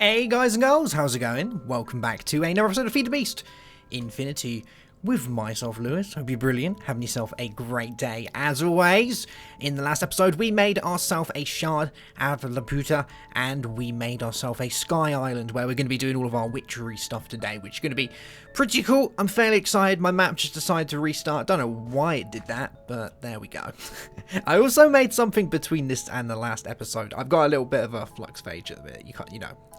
Hey guys and girls, how's it going? Welcome back to another episode of FTB Infinity with myself, Lewis. Hope you're brilliant, having yourself a great day as always. In the last episode, we made ourselves a shard out of Laputa, and we made ourselves a sky island where we're going to be doing all of our witchery stuff today, which is going to be pretty cool. I'm fairly excited. My map just decided to restart. Don't know why it did that, but there we go. I also made something between this and the last episode. I've got a little bit of a flux phase at the minute. You can't,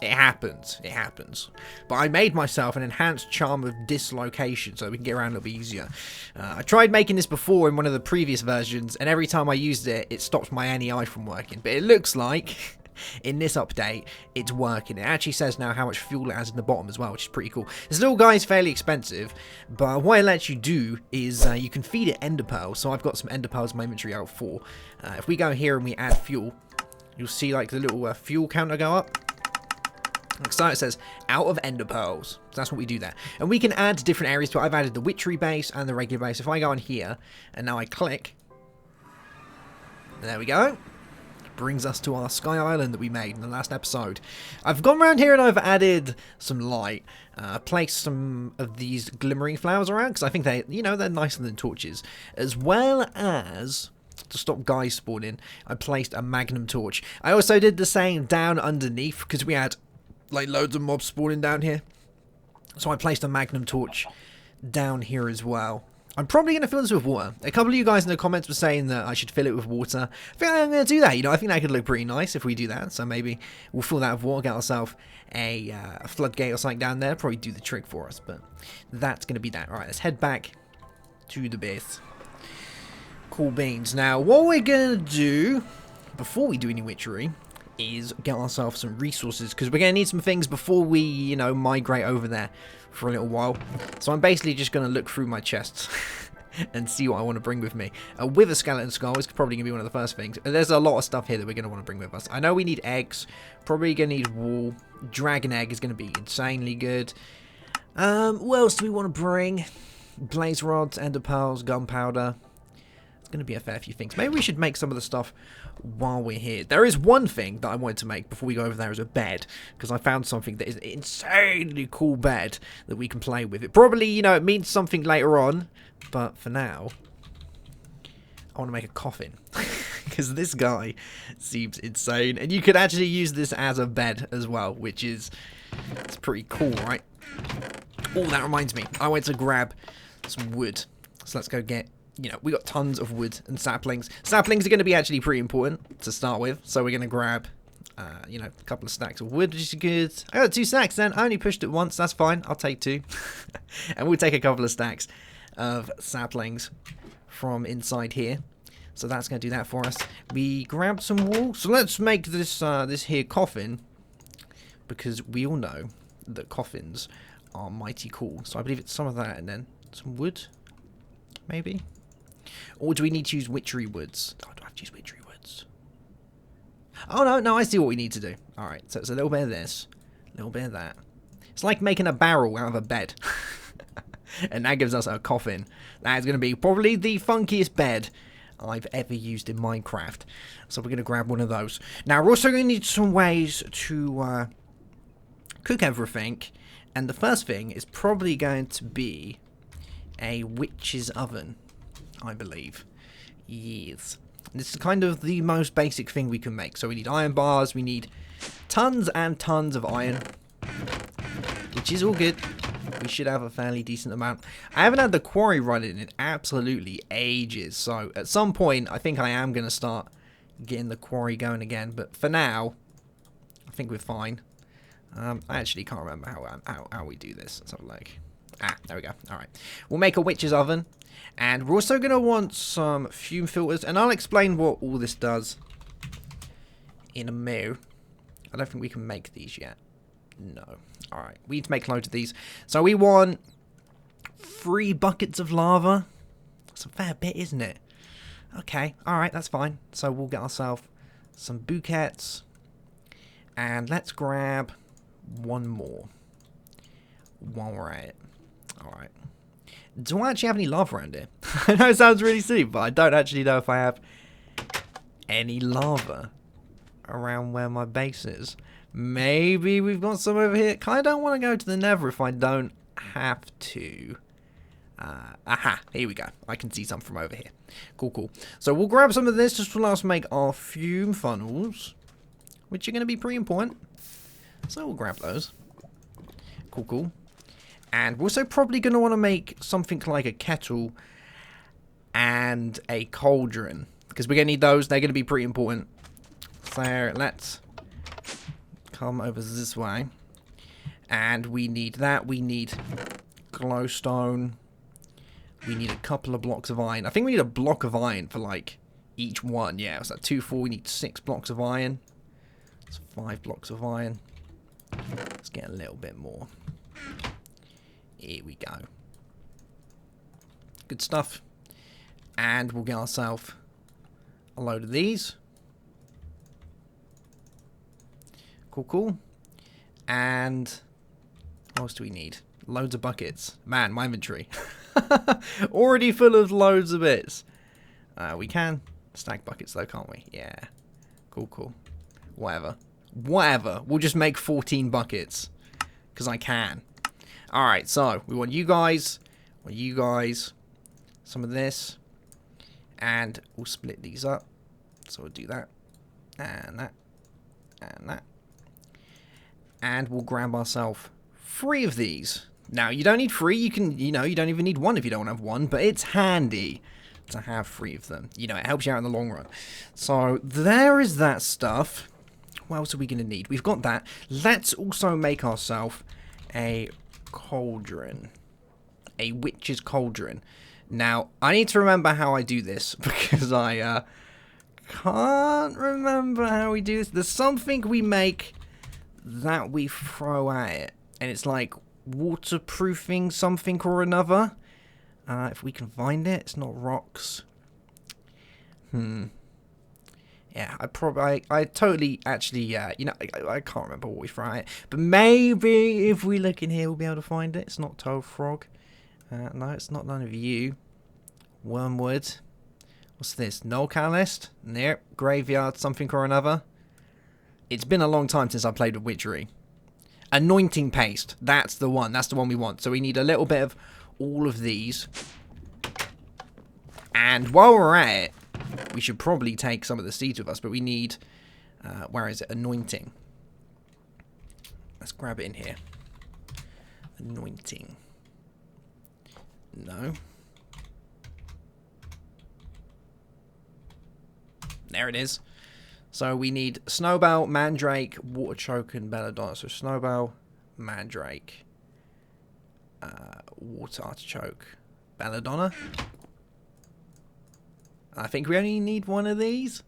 it happens. It happens. But I made myself an enhanced charm of dislocation so we can get around a little bit easier. I tried making this before in one of the previous versions, and every time I used it, it stopped my NEI from working. But it looks like in this update, it's working. It actually says now how much fuel it has in the bottom as well, which is pretty cool. This little guy is fairly expensive, but what it lets you do is you can feed it ender pearls. So I've got some ender pearls in my inventory out for. If we go here and we add fuel, you'll see like the little fuel counter go up. So it says out of ender pearls. So that's what we do there. And we can add different areas to it. I've added the witchery base and the regular base. If I go on here and now I click, there we go. Brings us to our sky island that we made in the last episode. I've gone around here and I've added some light. Placed some of these glimmering flowers around because I think they, they're nicer than torches. As well as, to stop guys spawning, I placed a magnum torch. I also did the same down underneath because we had like loads of mobs spawning down here. So I placed a magnum torch down here as well. I'm probably going to fill this with water. A couple of you guys in the comments were saying that I should fill it with water. I think I'm going to do that. I think that could look pretty nice if we do that. So maybe we'll fill that with water, get ourselves a floodgate or something down there. Probably do the trick for us, but that's going to be that. All right, let's head back to the base. Cool beans. Now, what we're going to do before we do any witchery is get ourselves some resources, because we're going to need some things before we, migrate over there for a little while. So I'm basically just going to look through my chests and see what I want to bring with me. With a skeleton skull is probably going to be one of the first things. There's a lot of stuff here that we're going to want to bring with us. I know we need eggs, probably going to need wool. Dragon egg is going to be insanely good. What else do we want to bring? Blaze rods, ender pearls, gunpowder. It's going to be a fair few things. Maybe we should make some of the stuff while we're here. There is one thing that I wanted to make before we go over there, is a bed, because I found something that is an insanely cool bed that we can play with. It probably, it means something later on, but for now, I want to make a coffin, because this guy seems insane, and you could actually use this as a bed as well, which is, it's pretty cool, right? Oh, that reminds me, I went to grab some wood, so let's go get, we got tons of wood and saplings. Saplings are going to be actually pretty important to start with. So we're going to grab, a couple of stacks of wood, which is good. I got 2 stacks then. I only pushed it once. That's fine. I'll take 2. And we'll take a couple of stacks of saplings from inside here. So that's going to do that for us. We grabbed some wool. So let's make this this here coffin, because we all know that coffins are mighty cool. So I believe it's some of that and then some wood, maybe. Or do we need to use witchery woods? Oh, do I have to use witchery woods? Oh, no, I see what we need to do. Alright, so it's a little bit of this, a little bit of that. It's like making a barrel out of a bed. And that gives us a coffin. That is going to be probably the funkiest bed I've ever used in Minecraft. So we're going to grab one of those. Now, we're also going to need some ways to cook everything. And the first thing is probably going to be a witch's oven, I believe. Yes. This is kind of the most basic thing we can make. So we need iron bars, we need tons and tons of iron, which is all good. We should have a fairly decent amount. I haven't had the quarry running in absolutely ages, so at some point I think I am going to start getting the quarry going again, but for now I think we're fine. I actually can't remember how we do this. Let's have a look. There we go. Alright. We'll make a witch's oven. And we're also going to want some fume filters. And I'll explain what all this does in a minute. I don't think we can make these yet. No. Alright. We need to make loads of these. So we want 3 buckets of lava. That's a fair bit, isn't it? Okay. Alright, that's fine. So we'll get ourselves some bouquets. And let's grab one more while we're at it. Alright. Do I actually have any lava around here? I know it sounds really silly, but I don't actually know if I have any lava around where my base is. Maybe we've got some over here. Kind of don't want to go to the Nether if I don't have to. Aha, here we go. I can see some from over here. Cool, cool. So we'll grab some of this just to allow us to make our fume funnels, which are going to be pretty important. So we'll grab those. Cool, cool. And we're also probably going to want to make something like a kettle and a cauldron, because we're going to need those. They're going to be pretty important. So let's come over this way. And we need that. We need glowstone. We need a couple of blocks of iron. I think we need a block of iron for, like, each one. Yeah, so 2, 4. We need 6 blocks of iron. That's 5 blocks of iron. Let's get a little bit more. Here we go. Good stuff. And we'll get ourselves a load of these. Cool, cool. And what else do we need? Loads of buckets. Man, my inventory. Already full of loads of bits. We can stack buckets though, can't we? Yeah. Cool, cool. Whatever. Whatever. We'll just make 14 buckets. Because I can. Alright, so we want you guys. Some of this. And we'll split these up. So we'll do that. And that. And that. And we'll grab ourselves 3 of these. Now, you don't need 3. You can, you don't even need 1 if you don't have 1. But it's handy to have 3 of them. It helps you out in the long run. So, there is that stuff. What else are we going to need? We've got that. Let's also make ourselves a cauldron. A witch's cauldron. Now, I need to remember how I do this. Because I can't remember how we do this. There's something we make that we throw at it. And it's like waterproofing something or another. If we can find it. It's not rocks. Yeah, I totally actually, I can't remember what we throw at it. But maybe if we look in here, we'll be able to find it. It's not toad frog. No, it's not none of you. Wormwood. What's this? Null catalyst? Nope. Graveyard, something or another. It's been a long time since I played with Witchery. Anointing paste. That's the one. That's the one we want. So we need a little bit of all of these. And while we're at it, we should probably take some of the seeds with us. But we need... where is it? Anointing. Let's grab it in here. Anointing. No. There it is. So we need Snowbell, Mandrake, Water Choke, and Belladonna. So Snowbell, Mandrake, Water Artichoke, Belladonna. I think we only need 1 of these.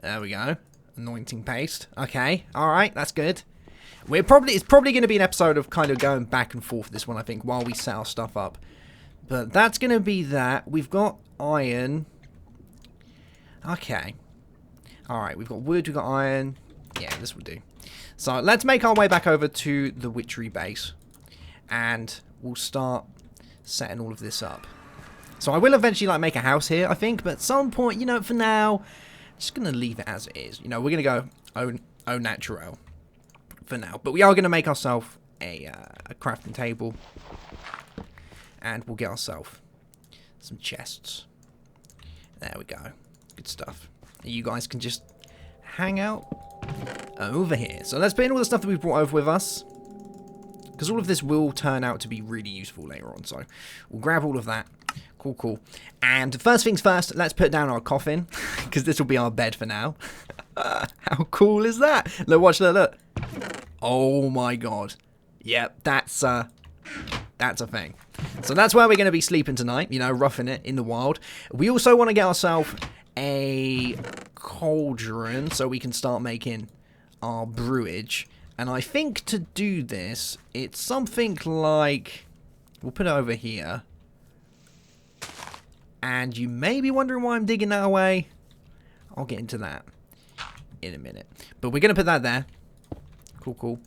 There we go. Anointing paste. Okay. Alright, that's good. It's probably going to be an episode of kind of going back and forth this one, I think, while we set our stuff up. But that's going to be that. We've got iron. Okay. Alright, we've got wood, we've got iron. Yeah, this will do. So, let's make our way back over to the Witchery base. And we'll start setting all of this up. So, I will eventually, make a house here, I think. But at some point, for now, just going to leave it as it is. We're going to go au naturel for now. But we are going to make ourselves a crafting table. And we'll get ourselves some chests. There we go. Good stuff. You guys can just hang out over here. So let's put in all the stuff that we've brought over with us. Because all of this will turn out to be really useful later on. So we'll grab all of that. Cool, cool. And first things first, let's put down our coffin. Because this will be our bed for now. How cool is that? Look, watch that, look. Oh my god. Yep, that's a thing. So that's where we're going to be sleeping tonight. Roughing it in the wild. We also want to get ourselves a cauldron so we can start making our brewage. And I think to do this, it's something like... We'll put it over here. And you may be wondering why I'm digging that away. I'll get into that in a minute. But we're going to put that there. Cool, cool.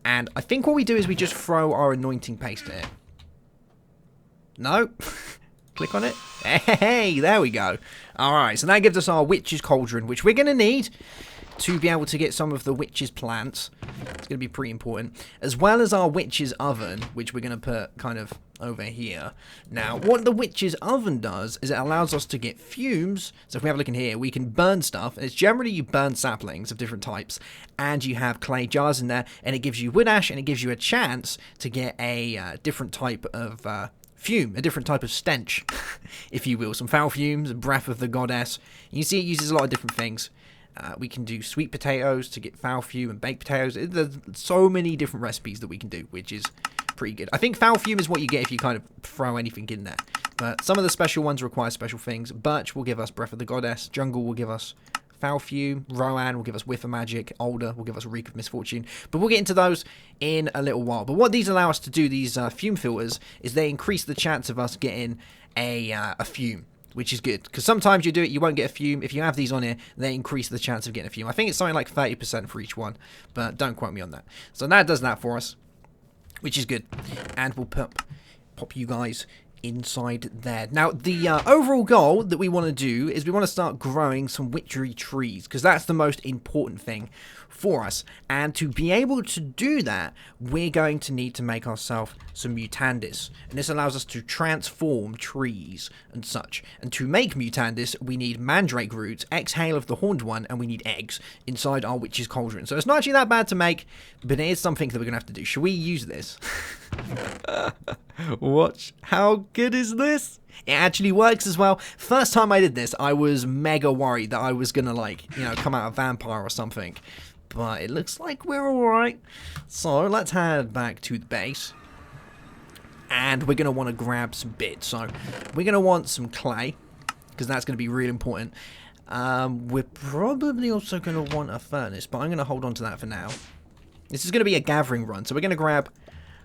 And I think what we do is we just throw our anointing paste in it. No. Click on it. Hey, there we go. Alright, so that gives us our witch's cauldron, which we're going to need. to be able to get some of the witch's plants. It's going to be pretty important. As well as our witch's oven, which we're going to put kind of over here. Now, what the witch's oven does is it allows us to get fumes. So if we have a look in here, we can burn stuff. And it's generally you burn saplings of different types. And you have clay jars in there. And it gives you wood ash. And it gives you a chance to get a different type of fume. A different type of stench, if you will. Some foul fumes, breath of the goddess. You see it uses a lot of different things. We can do sweet potatoes to get foul fume and baked potatoes. There's so many different recipes that we can do, which is pretty good. I think foul fume is what you get if you kind of throw anything in there. But some of the special ones require special things. Birch will give us breath of the goddess. Jungle will give us foul fume. Rowan will give us whiff of magic. Alder will give us reek of misfortune. But we'll get into those in a little while. But what these allow us to do, these fume filters, is they increase the chance of us getting a fume, which is good, because sometimes you do it, you won't get a fume. If you have these on here, they increase the chance of getting a fume. I think it's something like 30% for each one, but don't quote me on that. So that does that for us, which is good. And we'll pop you guys inside there. Now, the overall goal that we want to do is we want to start growing some witchery trees, because that's the most important thing for us. And to be able to do that, we're going to need to make ourselves some mutandis. And this allows us to transform trees and such. And to make mutandis, we need mandrake roots, exhale of the horned one, and we need eggs inside our witch's cauldron. So it's not actually that bad to make, but it is something that we're going to have to do. Should we use this? Watch. How good is this? It actually works as well. First time I did this, I was mega worried that I was going to, like, you know, come out a vampire or something. But it looks like we're alright. So let's head back to the base. And we're going to want to grab some bits. So we're going to want some clay, because that's going to be really important. We're probably also going to want a furnace, but I'm going to hold on to that for now. This is going to be a gathering run. So we're going to grab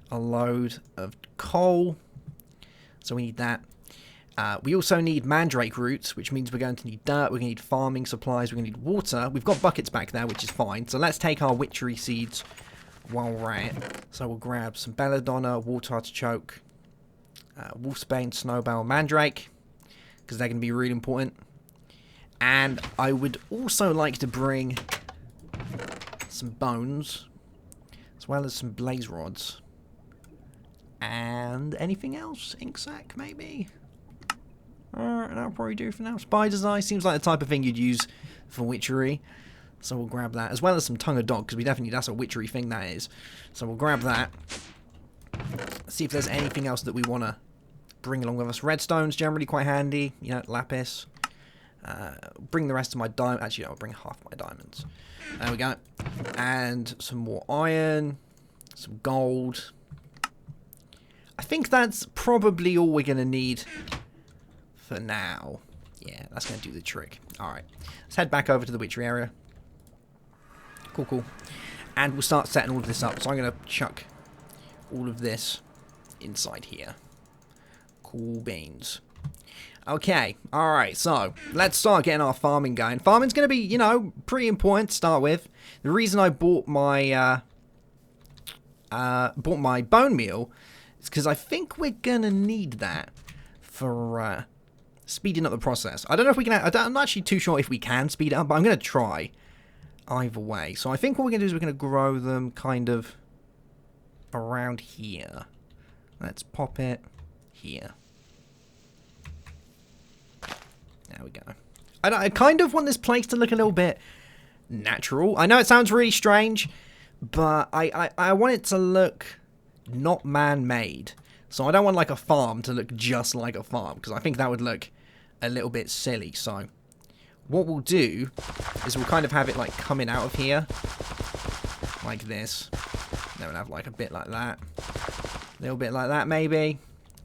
a load of coal. So we need that. We also need mandrake roots, which means we're going to need dirt, we're going to need farming supplies, we're going to need water. We've got buckets back there, which is fine. So let's take our witchery seeds while we're at it. So we'll grab some belladonna, water artichoke, wolfsbane, snowbell, mandrake, because they're going to be really important. And I would also like to bring some bones, as well as some blaze rods. And anything else? Ink sac, maybe? That'll probably do for now. Spider's eye seems like the type of thing you'd use for witchery. So we'll grab that. As well as some tongue of dog, because we definitely, that's a witchery thing that is. So we'll grab that. See if there's anything else that we want to bring along with us. Redstone's generally quite handy. You know, lapis. Bring the rest of my diamonds. Actually, I'll bring half my diamonds. There we go. And some more iron. Some gold. I think that's probably all we're going to need for now. Yeah, that's going to do the trick. Alright, let's head back over to the witchery area. Cool, cool. And we'll start setting all of this up. So I'm going to chuck all of this inside here. Cool beans. Okay, alright, so let's start getting our farming going. Farming's going to be, you know, pretty important to start with. The reason I bought my bone meal is because I think we're going to need that for speeding up the process. I don't know if we can, I'm not actually too sure if we can speed it up, but I'm going to try either way. So I think what we're going to do is we're going to grow them kind of around here. Let's pop it here. There we go. I kind of want this place to look a little bit natural. I know it sounds really strange, but I want it to look not man-made. So I don't want like a farm to look just like a farm, because I think that would look a little bit silly. So what we'll do is we'll kind of have it like coming out of here like this. Then we'll have like a bit like that. A little bit like that maybe.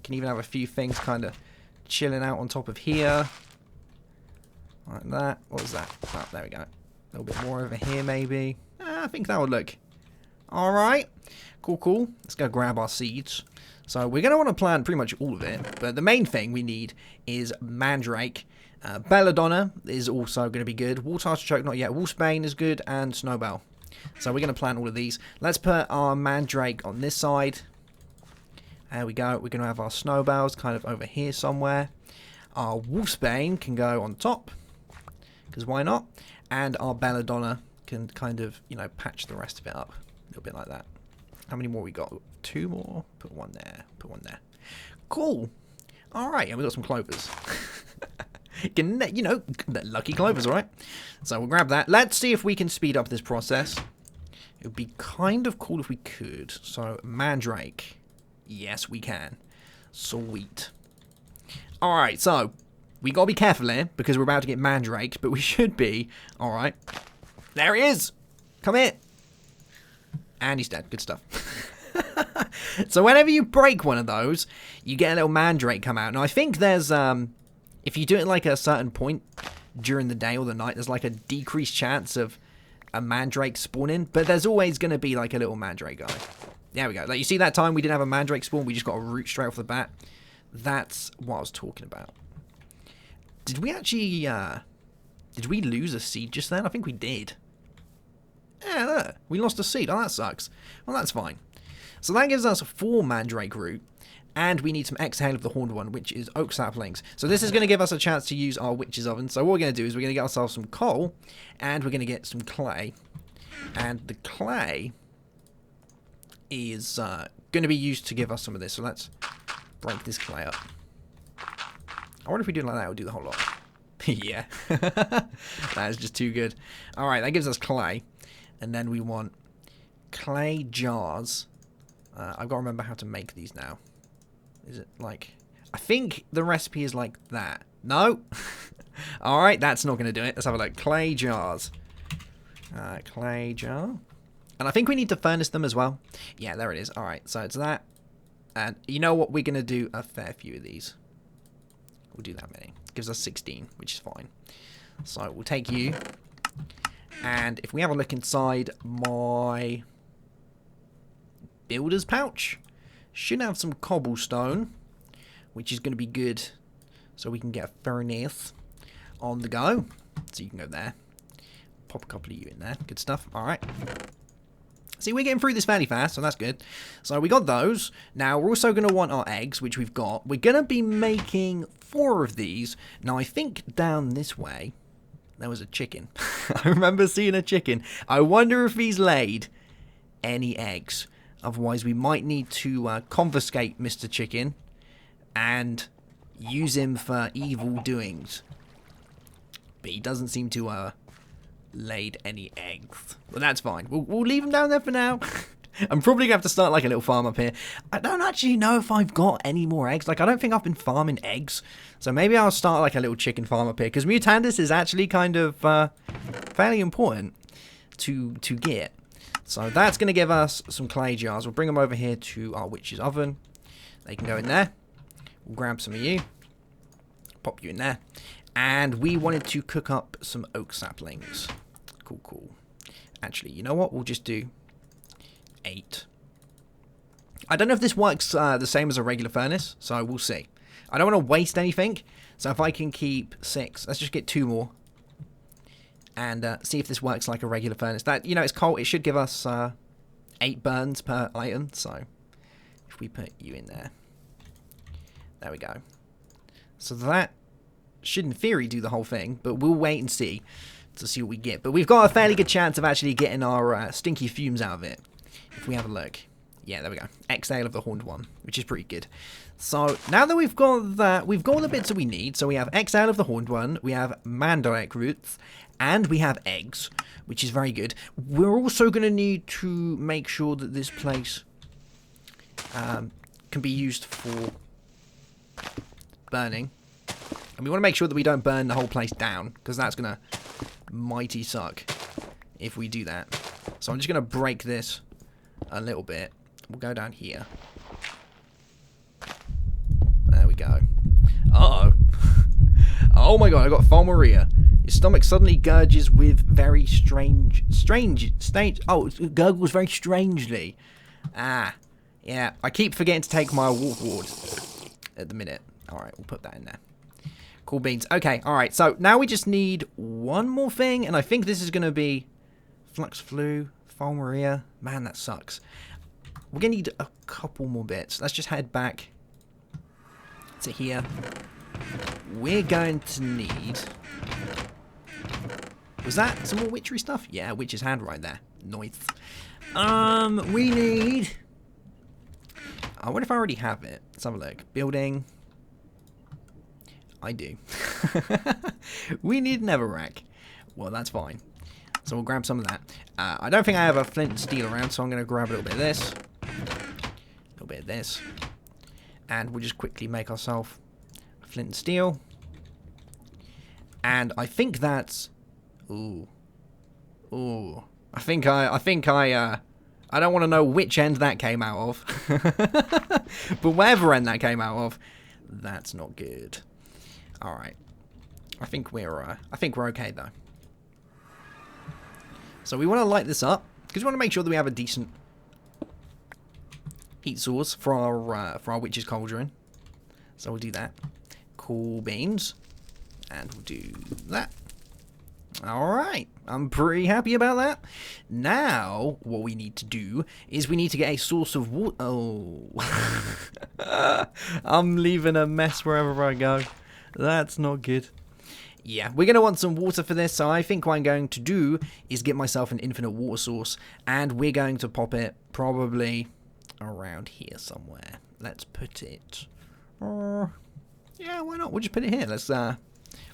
Can even have a few things kind of chilling out on top of here. Like that. What was that? Oh, there we go. A little bit more over here maybe. I think that would look alright. Cool, cool. Let's go grab our seeds. So we're going to want to plant pretty much all of it. But the main thing we need is mandrake. Belladonna is also going to be good. Water artichoke, not yet. Wolfsbane is good. And snowbell. So we're going to plant all of these. Let's put our mandrake on this side. There we go. We're going to have our snowbells kind of over here somewhere. Our wolfsbane can go on top, because why not? And our belladonna can kind of, you know, patch the rest of it up a little bit like that. How many more we got? 2 more. Put one there. Put one there. Cool. All right, and we got some clovers. You know, lucky clovers, all right? So we'll grab that. Let's see if we can speed up this process. It would be kind of cool if we could. So, mandrake. Yes, we can. Sweet. All right, so we got to be careful here because we're about to get mandraked, but we should be. All right. There he is. Come here. And he's dead. Good stuff. So whenever you break one of those, you get a little mandrake come out. Now, I think there's, if you do it like a certain point during the day or the night, there's like a decreased chance of a mandrake spawning, but there's always going to be like a little mandrake guy. There we go. Like, you see that time we didn't have a mandrake spawn, we just got a root straight off the bat. That's what I was talking about. Did we actually, did we lose a seed just then? I think we did. Yeah, look, we lost a seed. Oh, that sucks. Well, that's fine. So that gives us 4 mandrake root, and we need some exhale of the horned one, which is oak saplings. So this is going to give us a chance to use our witch's oven. So what we're going to do is we're going to get ourselves some coal, and we're going to get some clay. And the clay is going to be used to give us some of this. So let's break this clay up. I wonder if we do it like that, we'll do the whole lot. Yeah. That is just too good. Alright, that gives us clay. And then we want clay jars. I've got to remember how to make these now. Is it like... I think the recipe is like that. No? Alright, that's not going to do it. Let's have a look. Clay jars. Clay jar. And I think we need to furnace them as well. Yeah, there it is. Alright, so it's that. And you know what? We're going to do a fair few of these. We'll do that many. Gives us 16, which is fine. So we'll take you. And if we have a look inside my builder's pouch, should have some cobblestone, which is going to be good. So we can get a furnace on the go. So you can go there. Pop a couple of you in there. Good stuff. All right. See, we're getting through this fairly fast, so that's good. So we got those. Now, we're also going to want our eggs, which we've got. We're going to be making 4 of these. Now, I think down this way, there was a chicken. I remember seeing a chicken. I wonder if he's laid any eggs. Otherwise, we might need to confiscate Mr. Chicken and use him for evil doings. But he doesn't seem to laid any eggs. Well, that's fine. We'll leave him down there for now. I'm probably going to have to start like a little farm up here. I don't actually know if I've got any more eggs. Like, I don't think I've been farming eggs. So maybe I'll start like a little chicken farm up here. Because Mutandis is actually kind of fairly important to get. So that's going to give us some clay jars. We'll bring them over here to our witch's oven. They can go in there. We'll grab some of you. Pop you in there. And we wanted to cook up some oak saplings. Cool, cool. Actually, you know what? We'll just do 8. I don't know if this works the same as a regular furnace, so we'll see. I don't want to waste anything, so if I can keep 6, let's just get 2 more. And see if this works like a regular furnace. That, you know, it's cold. It should give us 8 burns per item, so if we put you in there. There we go. So that should in theory do the whole thing, but we'll wait and see to see what we get. But we've got a fairly good chance of actually getting our stinky fumes out of it if we have a look. Yeah, there we go. Exhale of the horned one, which is pretty good. So now that we've got that, we've got all the bits that we need. So we have exhale of the horned one, we have mandrake roots, and we have eggs, which is very good. We're also going to need to make sure that this place can be used for burning. And we want to make sure that we don't burn the whole place down, because that's going to mighty suck if we do that. So I'm just going to break this a little bit. We'll go down here. There we go. Uh-oh. Oh my god, I got Fulmaria. Your stomach suddenly gurges with very strange, oh, it gurgles very strangely. Ah, yeah, I keep forgetting to take my wolf ward at the minute. Alright, we'll put that in there. Cool beans. Okay, alright, so now we just need one more thing, and I think this is going to be Flux Flu, Fulmaria. Man, that sucks. We're going to need a couple more bits. Let's just head back to here. We're going to need... Was that some more witchery stuff? Yeah, witch's hand right there. Nice. We need... I wonder if I already have it. Let's have a look. Building. I do. We need netherrack. Well, that's fine. So we'll grab some of that. I don't think I have a flint and steel around, so I'm going to grab a little bit of this. A little bit of this. And we'll just quickly make ourselves flint and steel. And I think that's... Ooh. Ooh. I don't want to know which end that came out of. But whatever end that came out of, that's not good. Alright. I think we're okay though. So we want to light this up because we want to make sure that we have a decent heat source for our witch's cauldron. So we'll do that. Cool beans. And we'll do that. Alright, I'm pretty happy about that. Now, what we need to do is we need to get a source of water. Oh. I'm leaving a mess wherever I go. That's not good. Yeah, we're going to want some water for this, so I think what I'm going to do is get myself an infinite water source, and we're going to pop it probably around here somewhere. Let's put it... yeah, why not? We'll just put it here. Let's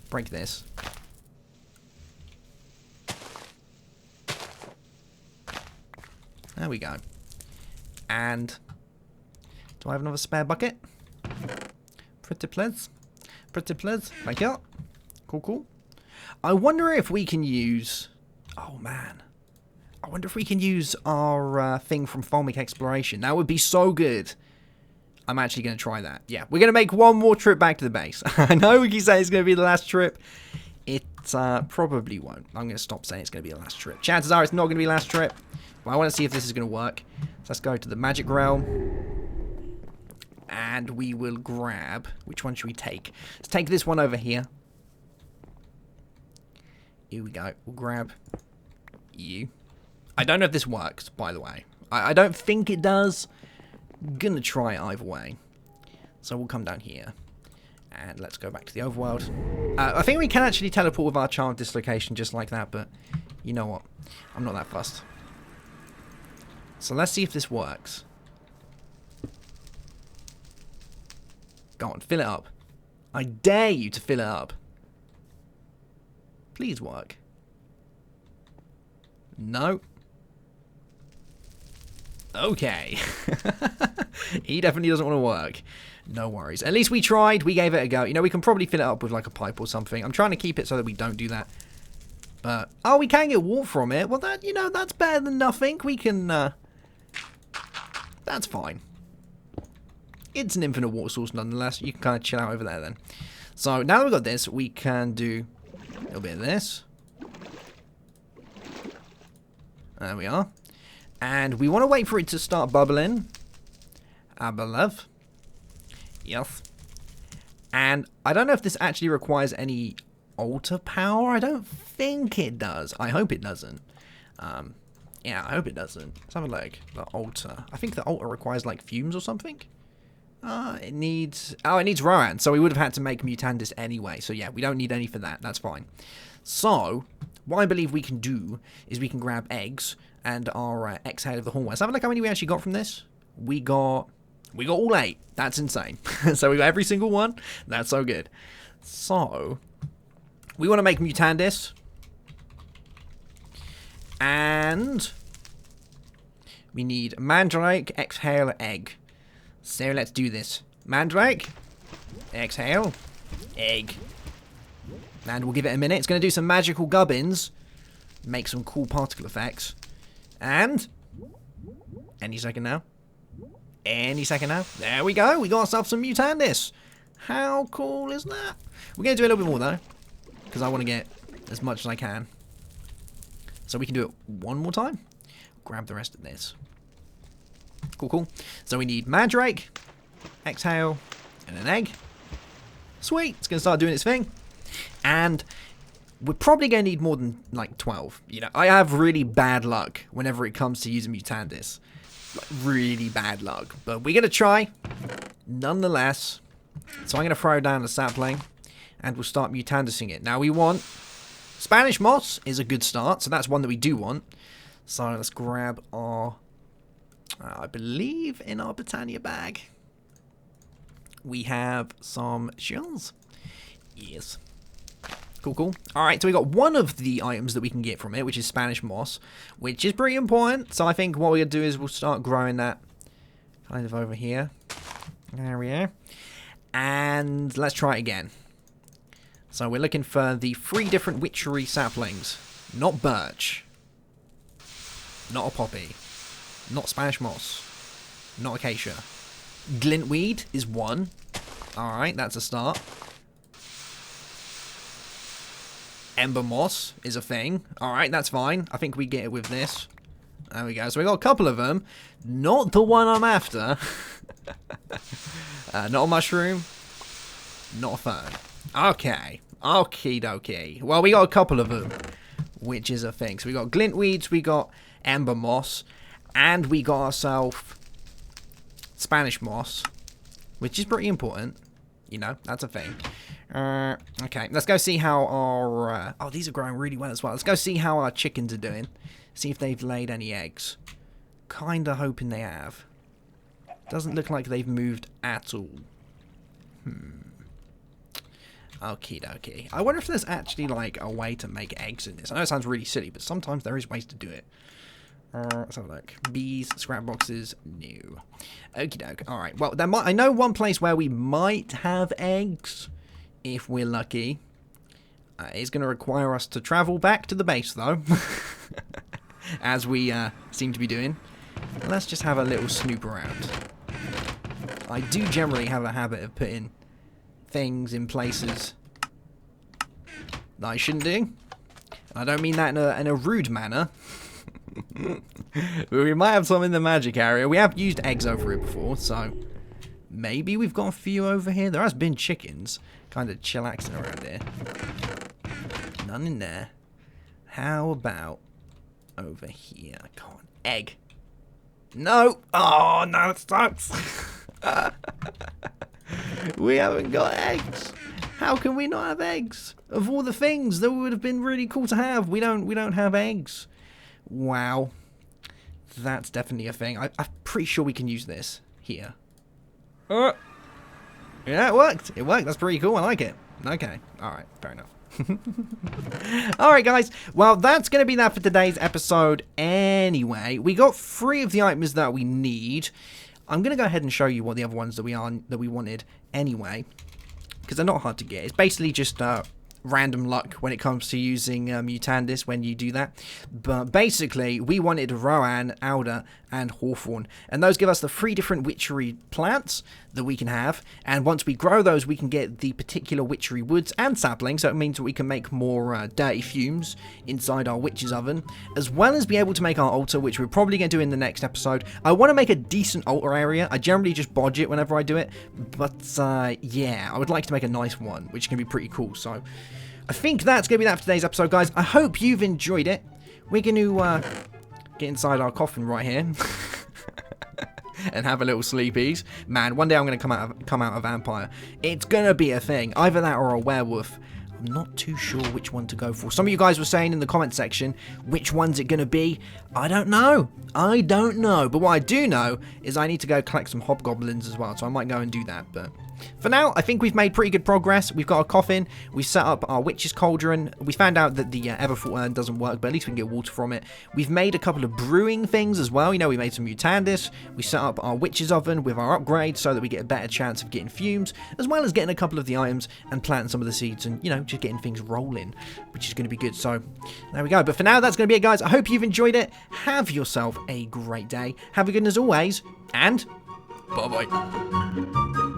break this. There we go. And do I have another spare bucket? Pretty please. Pretty please. Thank you. Cool, cool. I wonder if we can use... Oh, man. I wonder if we can use our thing from Farming Exploration. That would be so good. I'm actually going to try that. Yeah, we're going to make one more trip back to the base. I know we keep saying it's going to be the last trip. It probably won't. I'm going to stop saying it's going to be the last trip. Chances are it's not going to be the last trip. But I want to see if this is going to work. So let's go to the magic realm. And we will grab... Which one should we take? Let's take this one over here. Here we go. We'll grab you. I don't know if this works, by the way. I don't think it does. I'm going to try it either way. So we'll come down here. And let's go back to the overworld. I think we can actually teleport with our charm of dislocation just like that. But you know what? I'm not that fussed. So let's see if this works. Go on, fill it up. I dare you to fill it up. Please work. No. Okay. He definitely doesn't want to work. No worries. At least we tried. We gave it a go. You know, we can probably fill it up with like a pipe or something. I'm trying to keep it so that we don't do that. But, oh, we can get water from it. Well, that, you know, that's better than nothing. We can, that's fine. It's an infinite water source nonetheless. You can kind of chill out over there then. So, now that we've got this, we can do a little bit of this. There we are. And we want to wait for it to start bubbling. I believe. Yes. And I don't know if this actually requires any altar power. I don't think it does. I hope it doesn't. Yeah, I hope it doesn't. Let's have a look. The altar. I think the altar requires like fumes or something. It needs... Oh, it needs Rohan. So we would have had to make Mutandis anyway. So yeah, we don't need any for that. That's fine. So, what I believe we can do is we can grab eggs and our exhale of the hallway. Let's have a look how many we actually got from this. We got all 8. That's insane. So we got every single one. That's so good. So, we want to make Mutandis. And we need Mandrake, exhale, egg. So let's do this. Mandrake, exhale, egg. And we'll give it a minute. It's going to do some magical gubbins. Make some cool particle effects. And any second now. Any second now. There we go. We got ourselves some Mutandis. How cool is that? We're going to do a little bit more though. Because I want to get as much as I can. So we can do it one more time. Grab the rest of this. Cool, cool. So we need Mandrake, exhale, and an egg. Sweet. It's going to start doing its thing. And we're probably going to need more than like 12. You know, I have really bad luck whenever it comes to using Mutandis. Like, really bad luck. But we're going to try nonetheless. So I'm going to throw down the sapling and we'll start Mutandising it. Now we want Spanish moss is a good start, so that's one that we do want. So let's grab our, I believe in our Britannia bag, we have some shells. Yes. Cool, cool. Alright, so we got one of the items that we can get from it, which is Spanish moss, which is pretty important. So I think what we're going to do is we'll start growing that kind of over here. There we are. And let's try it again. So we're looking for the 3 different witchery saplings. Not birch. Not a poppy. Not Spanish moss. Not acacia. Glintweed is 1. Alright, that's a start. Ember moss is a thing. Alright, that's fine. I think we get it with this. There we go. So we got a couple of them. Not the one I'm after. Not a mushroom. Not a fern. Okay. Okie dokie. Well, we got a couple of them, which is a thing. So we got glintweeds, we got ember moss, and we got ourselves Spanish moss, which is pretty important. You know, that's a thing. Okay, let's go see how our... oh, these are growing really well as well. Let's go see how our chickens are doing. See if they've laid any eggs. Kinda hoping they have. Doesn't look like they've moved at all. Okie dokie. I wonder if there's actually, like, a way to make eggs in this. I know it sounds really silly, but sometimes there is ways to do it. Let's have a look. Bees, scrap boxes, no. Okie doke. Alright, well, there might, I know one place where we might have eggs, if we're lucky. It's going to require us to travel back to the base, though. As we seem to be doing. Let's just have a little snoop around. I do generally have a habit of putting things in places that I shouldn't do. I don't mean that in a rude manner. We might have some in the magic area. We have used eggs over here before, so maybe we've got a few over here. There has been chickens kind of chillaxing around here. None in there. How about over here? Come on, egg. No! Oh, no, it sucks! We haven't got eggs. How can we not have eggs? Of all the things that would have been really cool to have, we don't have eggs. Wow. That's definitely a thing. I'm pretty sure we can use this here. Yeah, it worked. It worked. That's pretty cool. I like it. Okay. Alright, fair enough. Alright guys, well that's going to be that for today's episode anyway. We got 3 of the items that we need. I'm going to go ahead and show you what the other ones that we wanted anyway, because they're not hard to get. It's basically just random luck when it comes to using Mutandis when you do that. But basically, we wanted Rowan, Alder, and Hawthorn. And those give us the 3 different witchery plants that we can have. And once we grow those, we can get the particular witchery woods and saplings. So it means that we can make more dirty fumes inside our witch's oven, as well as be able to make our altar, which we're probably going to do in the next episode. I want to make a decent altar area. I generally just bodge it whenever I do it. But yeah, I would like to make a nice one, which can be pretty cool. So I think that's going to be that for today's episode, guys. I hope you've enjoyed it. We're going to get inside our coffin right here and have a little sleepies. Man, one day I'm going to come out a vampire. It's going to be a thing. Either that or a werewolf. I'm not too sure which one to go for. Some of you guys were saying in the comment section, which one's it going to be? I don't know. I don't know. But what I do know is I need to go collect some hobgoblins as well. So I might go and do that. But for now, I think we've made pretty good progress. We've got a coffin. We've set up our witch's cauldron. We found out that the Everfort urn doesn't work, but at least we can get water from it. We've made a couple of brewing things as well. You know, we made some Mutandis. We set up our witch's oven with our upgrades so that we get a better chance of getting fumes, as well as getting a couple of the items and planting some of the seeds and, you know, just getting things rolling, which is going to be good. So there we go. But for now, that's going to be it, guys. I hope you've enjoyed it. Have yourself a great day. Have a good one as always, and bye-bye.